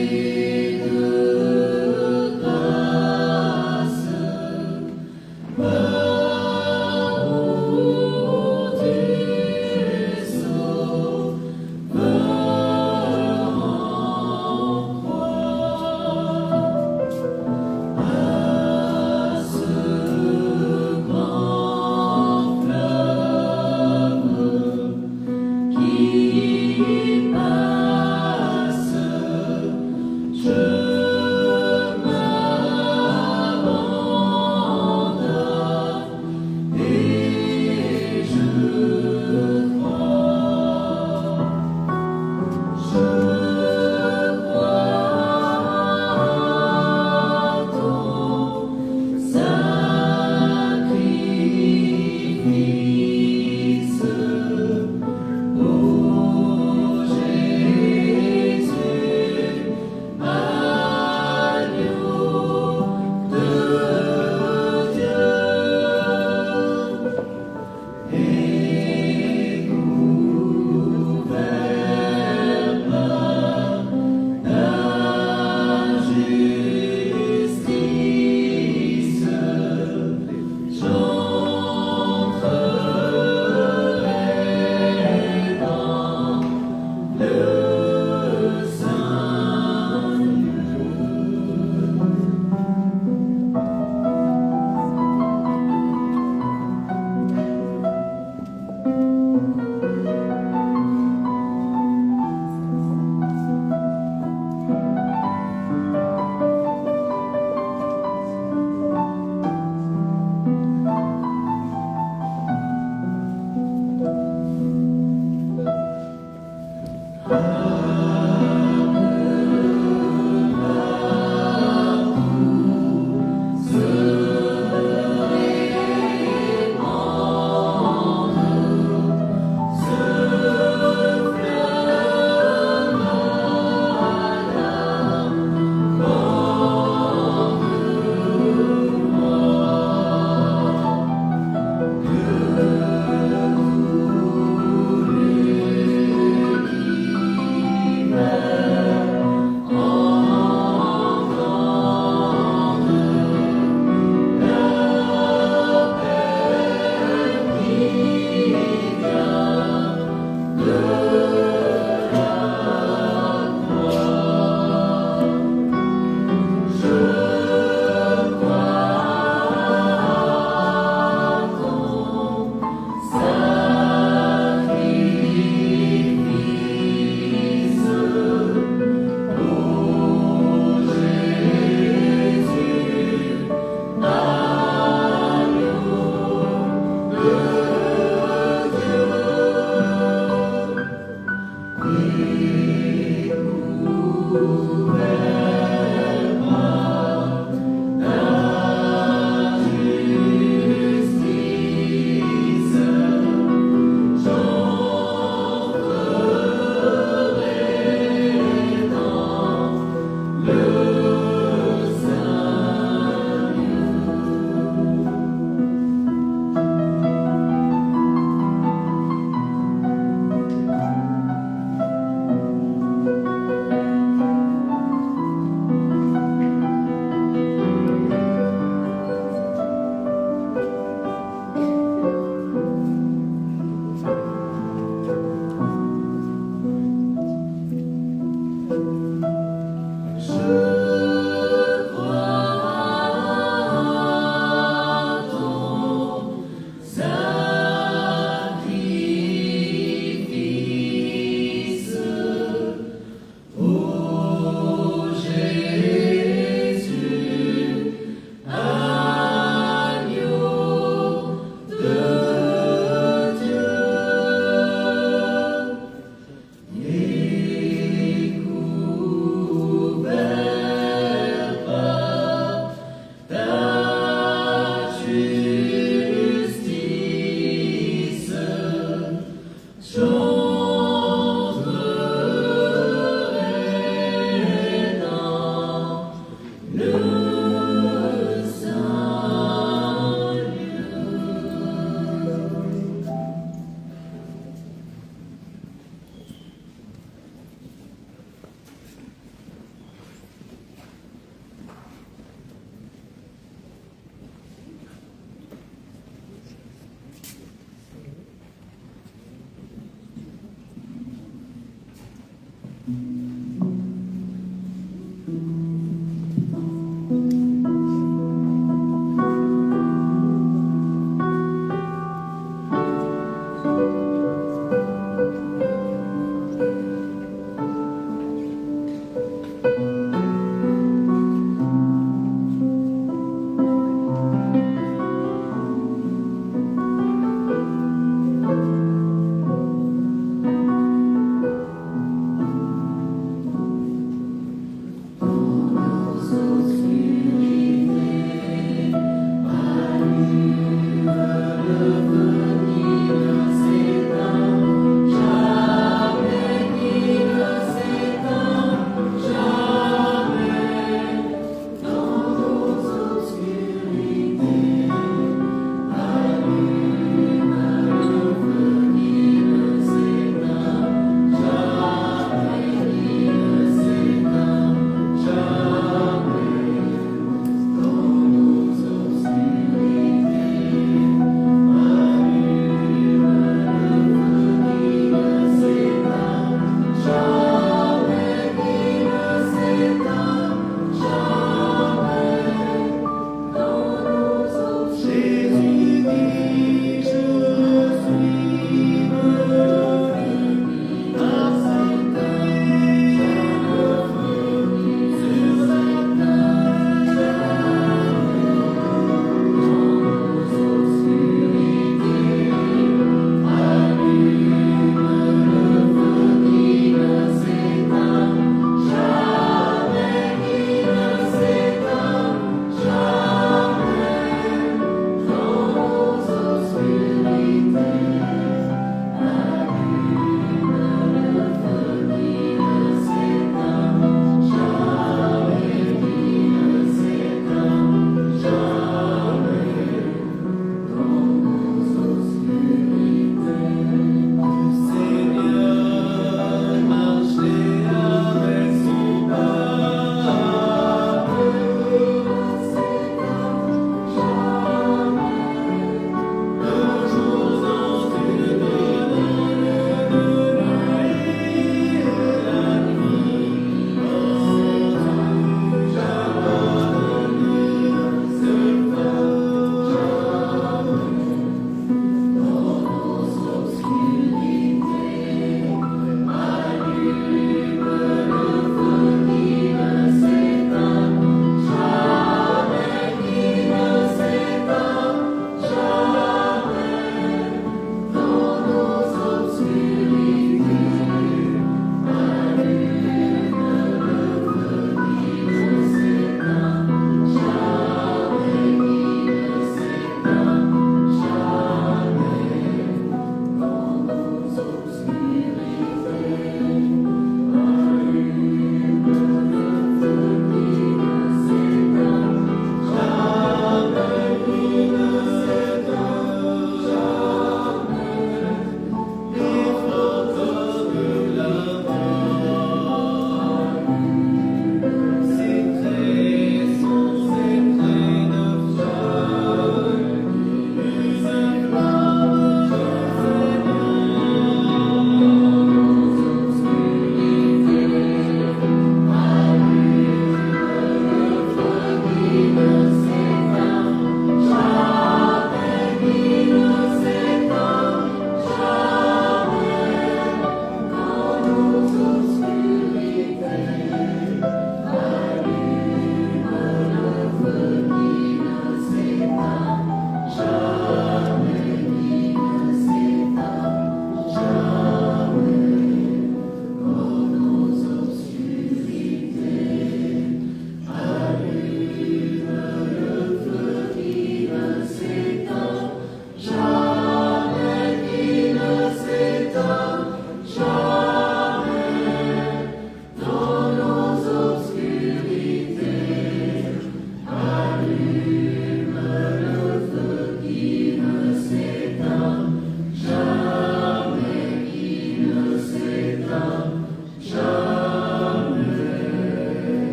Amen.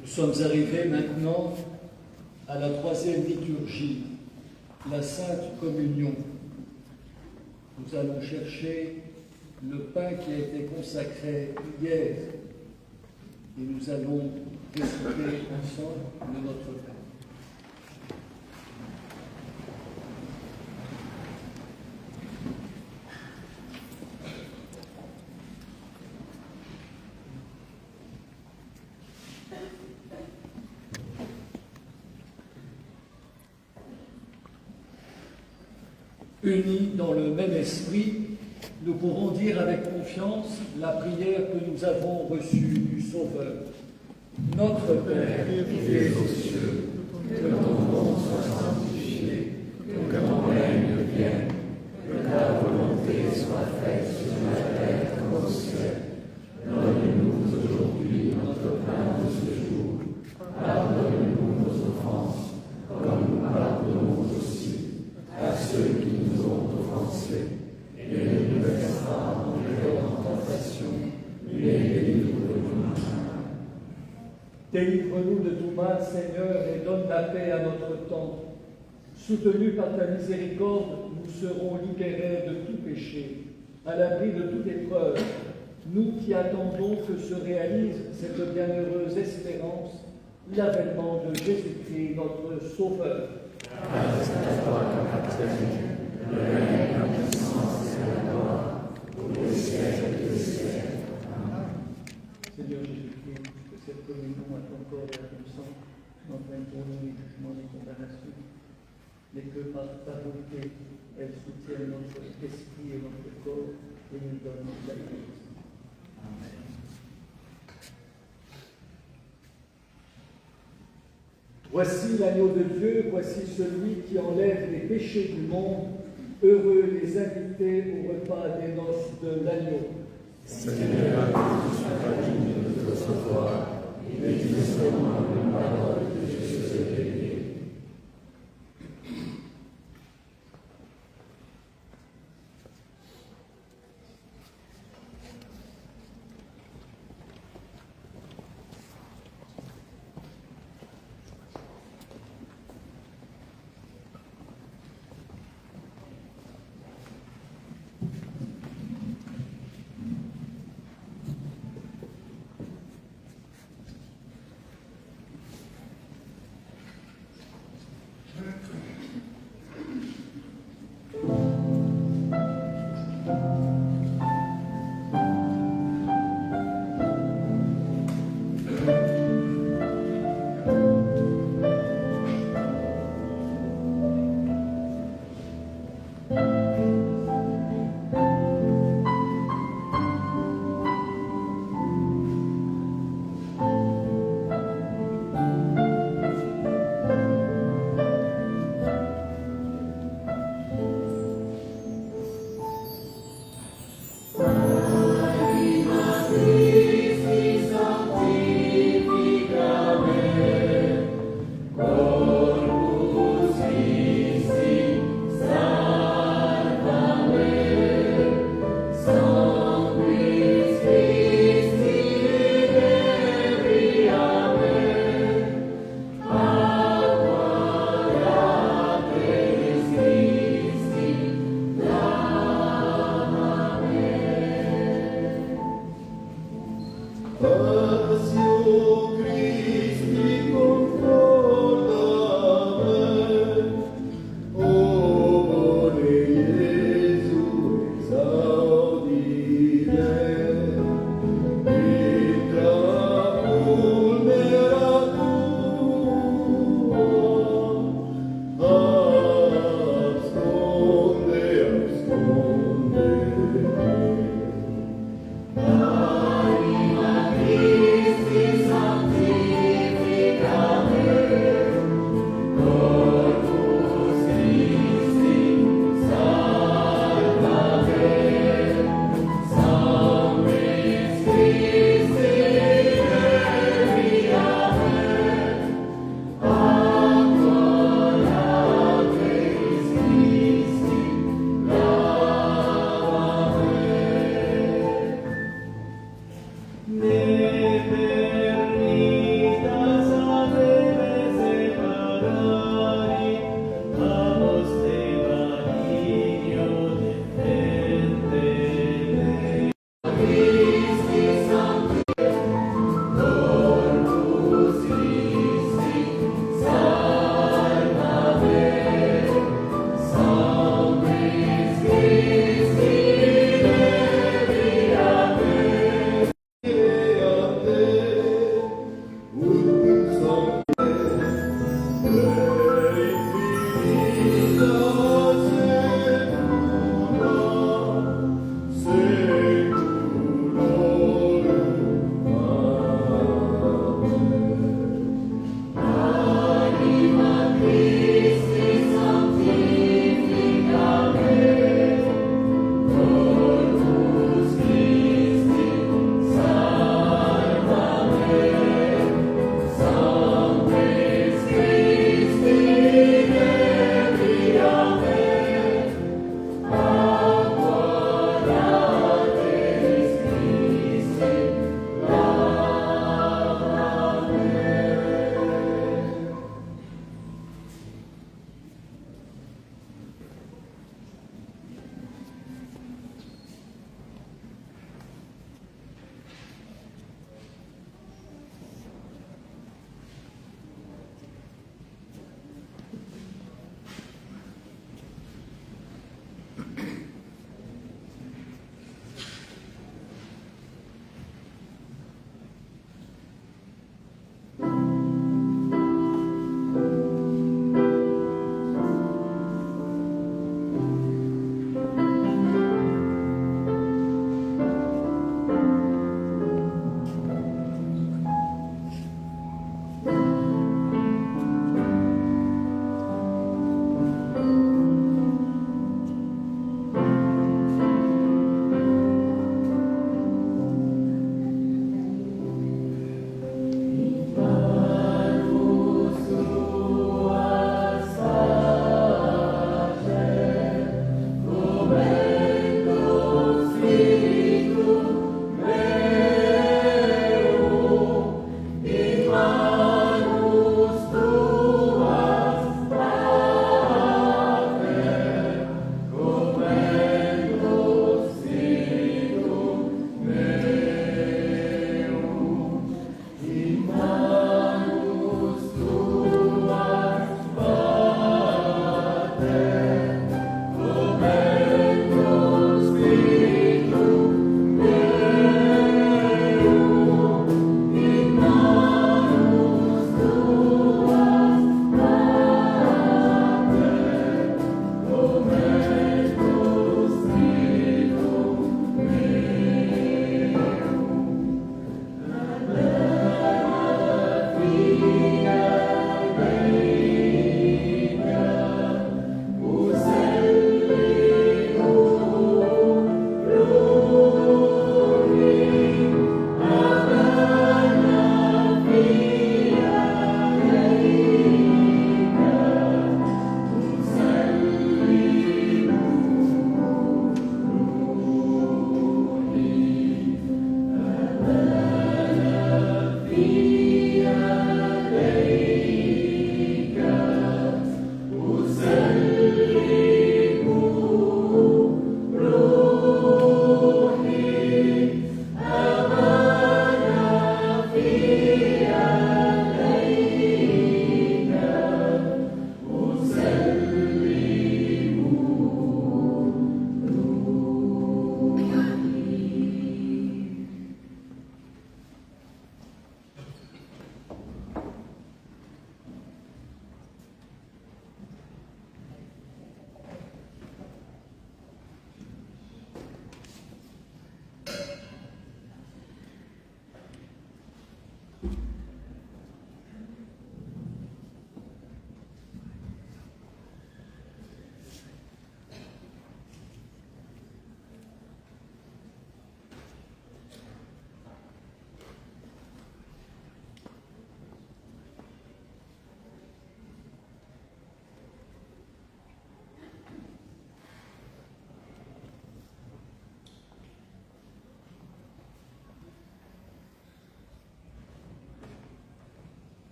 Nous sommes arrivés maintenant à la troisième liturgie, la Sainte Communion. Nous allons chercher le pain qui a été consacré hier et nous allons réciter ensemble le Notre Père. Unis dans le même esprit, nous pouvons dire avec confiance la prière que nous avons reçue du Sauveur. Notre Père, qui es aux cieux, que ton nom soit sanctifié, que ton règne vienne, que ta volonté soit faite sur la terre comme au ciel. Donne-nous aujourd'hui notre pain de ce jour. Pardonne-nous nos offenses, comme nous pardonnons aussi à ceux qui nous ont offensés. Et ne nous laisse pas entrer en tentation, mais délivre-nous du mal. Délivre-nous de tout mal, Seigneur, et donne la paix à notre temps. Soutenus par ta miséricorde, nous serons libérés de tout péché, à l'abri de toute épreuve. Nous qui attendons que se réalise cette bienheureuse espérance, l'avènement de Jésus-Christ, notre Sauveur. Grâce à toi, Père, le règne, la puissance et la gloire, pour les siècles des siècles. Amen. Seigneur Jésus-Christ, que cette communion à ton corps et à ton sang n'entraîne pour nous ni jugement ni condamnation, mais que par ta bonté, elle soutienne notre esprit et notre corps et nous donne la vie. Amen. Voici l'agneau de Dieu, voici celui qui enlève les péchés du monde. Heureux les invités au repas des noces de l'agneau. Seigneur, je suis pas digne de te recevoir, mais dis seulement une parole que je serai béni.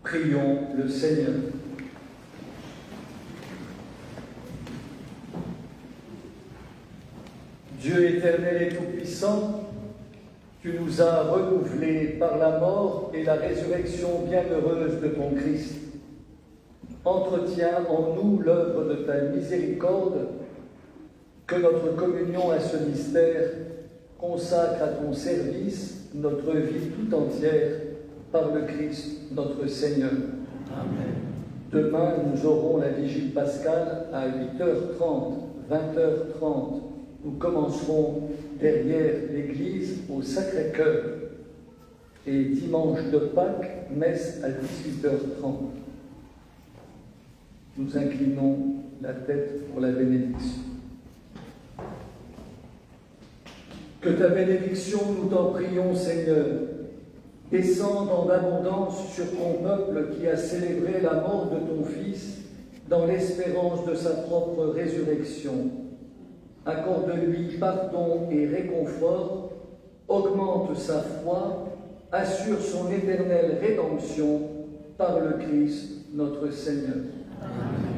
Prions le Seigneur. Dieu éternel et tout-puissant, tu nous as renouvelés par la mort et la résurrection bienheureuse de ton Christ. Entretiens en nous l'œuvre de ta miséricorde, que notre communion à ce mystère consacre à ton service notre vie tout entière par le Christ notre Seigneur. Amen. Demain, nous aurons la vigile pascale à 8h30, 20h30. Nous commencerons derrière l'église au Sacré-Cœur. Et dimanche de Pâques, messe à 18h30. Nous inclinons la tête pour la bénédiction. Que ta bénédiction, nous t'en prions, Seigneur, descende en abondance sur ton peuple qui a célébré la mort de ton Fils dans l'espérance de sa propre résurrection. Accorde-lui pardon et réconfort, augmente sa foi, assure son éternelle rédemption par le Christ notre Seigneur. Amen.